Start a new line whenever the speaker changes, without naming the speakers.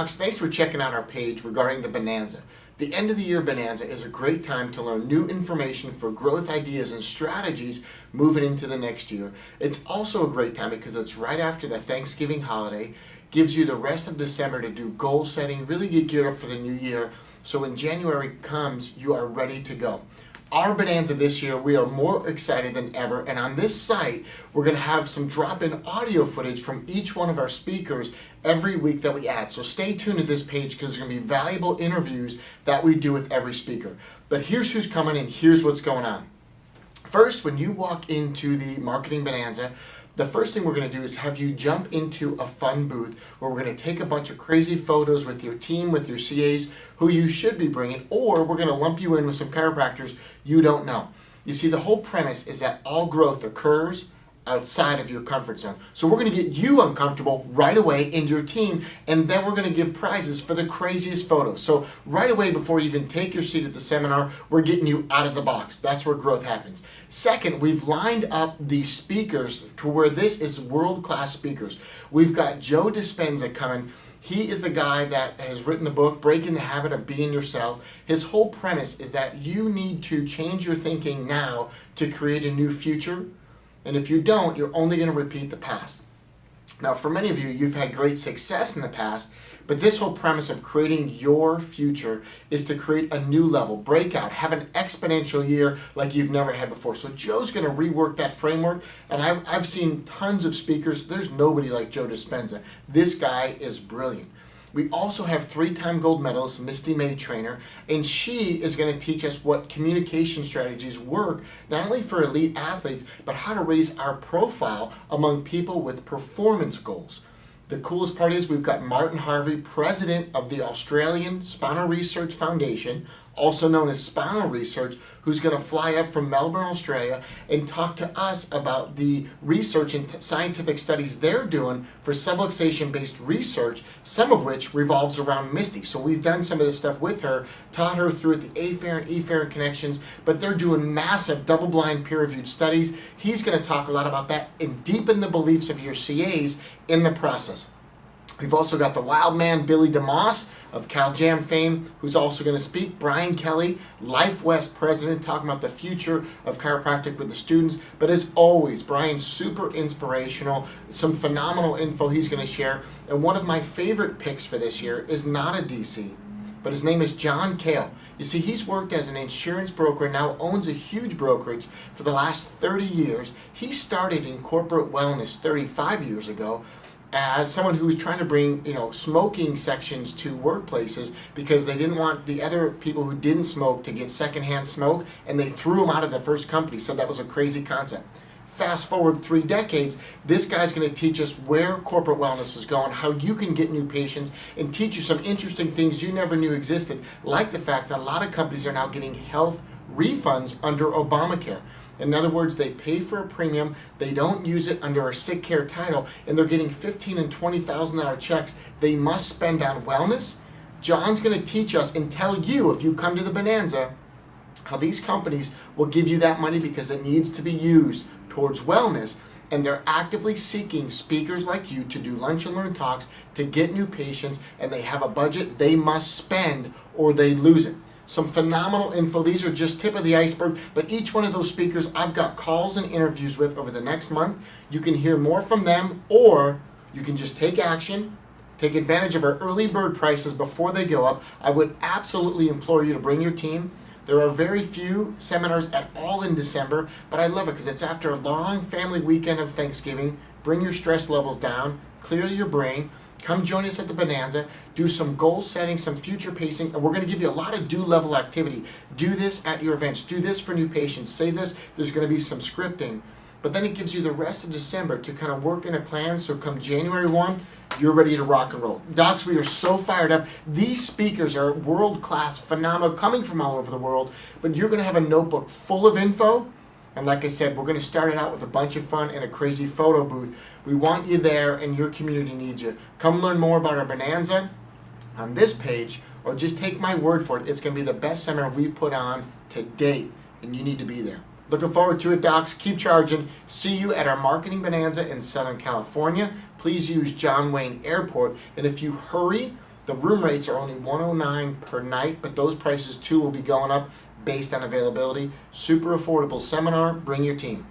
Docs, thanks for checking out our page regarding the Bonanza. The end of the year Bonanza is a great time to learn new information for growth ideas and strategies moving into the next year. It's also a great time because it's right after the Thanksgiving holiday, gives you the rest of December to do goal setting, really get geared up for the new year, so when January comes, you are ready to go. Our Bonanza this year, we are more excited than ever, and on this site, we're going to have some drop-in audio footage from each one of our speakers every week that we add. So stay tuned to this page because there's going to be valuable interviews that we do with every speaker. But here's who's coming and here's what's going on. First, when you walk into the Marketing Bonanza, the first thing we're going to do is have you jump into a fun booth where we're going to take a bunch of crazy photos with your team, with your CAs, who you should be bringing, or we're going to lump you in with some chiropractors you don't know. You see, the whole premise is that all growth occurs outside of your comfort zone. So we're going to get you uncomfortable right away in your team, and then we're going to give prizes for the craziest photos. So right away before you even take your seat at the seminar, we're getting you out of the box. That's where growth happens. Second, we've lined up the speakers to where this is world-class speakers. We've got Joe Dispenza coming. He is the guy that has written the book, Breaking the Habit of Being Yourself. His whole premise is that you need to change your thinking now to create a new future. And if you don't, you're only going to repeat the past. Now, for many of you, you've had great success in the past, but this whole premise of creating your future is to create a new level, break out, have an exponential year like you've never had before. So Joe's going to rework that framework, and I've seen tons of speakers. There's nobody like Joe Dispenza. This guy is brilliant. We also have 3-time gold medalist Misty May trainer, and she is going to teach us what communication strategies work, not only for elite athletes, but how to raise our profile among people with performance goals. The coolest part is we've got Martin Harvey, president of the Australian Spinal Research Foundation, also known as Spinal Research, who's going to fly up from Melbourne, Australia, and talk to us about the research and scientific studies they're doing for subluxation-based research, some of which revolves around Misty. So we've done some of this stuff with her, taught her through the afferent, efferent connections, but they're doing massive double-blind peer-reviewed studies. He's going to talk a lot about that and deepen the beliefs of your CAs in the process. We've also got the wild man, Billy DeMoss of CalJam fame, who's also going to speak. Brian Kelly, LifeWest president, talking about the future of chiropractic with the students. But as always, Brian's super inspirational, some phenomenal info he's going to share. And one of my favorite picks for this year is not a DC, but his name is John Kale. You see, he's worked as an insurance broker and now owns a huge brokerage for the last 30 years. He started in corporate wellness 35 years ago, as someone who was trying to bring, smoking sections to workplaces because they didn't want the other people who didn't smoke to get secondhand smoke, and they threw them out of the first company. Said that was a crazy concept. Fast forward 3 decades, this guy's going to teach us where corporate wellness is going, how you can get new patients, and teach you some interesting things you never knew existed, like the fact that a lot of companies are now getting health refunds under Obamacare. In other words, they pay for a premium, they don't use it under a sick care title, and they're getting $15,000 and $20,000 checks they must spend on wellness. John's going to teach us and tell you, if you come to the Bonanza, how these companies will give you that money because it needs to be used towards wellness, and they're actively seeking speakers like you to do lunch and learn talks to get new patients, and they have a budget they must spend or they lose it. Some phenomenal info. These are just tip of the iceberg, but each one of those speakers I've got calls and interviews with over the next month. You can hear more from them, or you can just take action, take advantage of our early bird prices before they go up. I would absolutely implore you to bring your team. There are very few seminars at all in December, but I love it because it's after a long family weekend of Thanksgiving. Bring your stress levels down, clear your brain. Come join us at the Bonanza, do some goal setting, some future pacing, and we're going to give you a lot of do-level activity. Do this at your events. Do this for new patients. Say this. There's going to be some scripting. But then it gives you the rest of December to kind of work in a plan, so come January 1, you're ready to rock and roll. Docs, we are so fired up. These speakers are world-class, phenomenal, coming from all over the world, but you're going to have a notebook full of info. And like I said, we're going to start it out with a bunch of fun and a crazy photo booth. We want you there, and your community needs you. Come learn more about our Bonanza on this page, or just take my word for it. It's going to be the best seminar we've put on to date, and you need to be there. Looking forward to it, Docs. Keep charging. See you at our Marketing Bonanza in Southern California. Please use John Wayne Airport, and if you hurry, The room rates are only $109 per night, but those prices too will be going up based on availability. Super affordable seminar. Bring your team.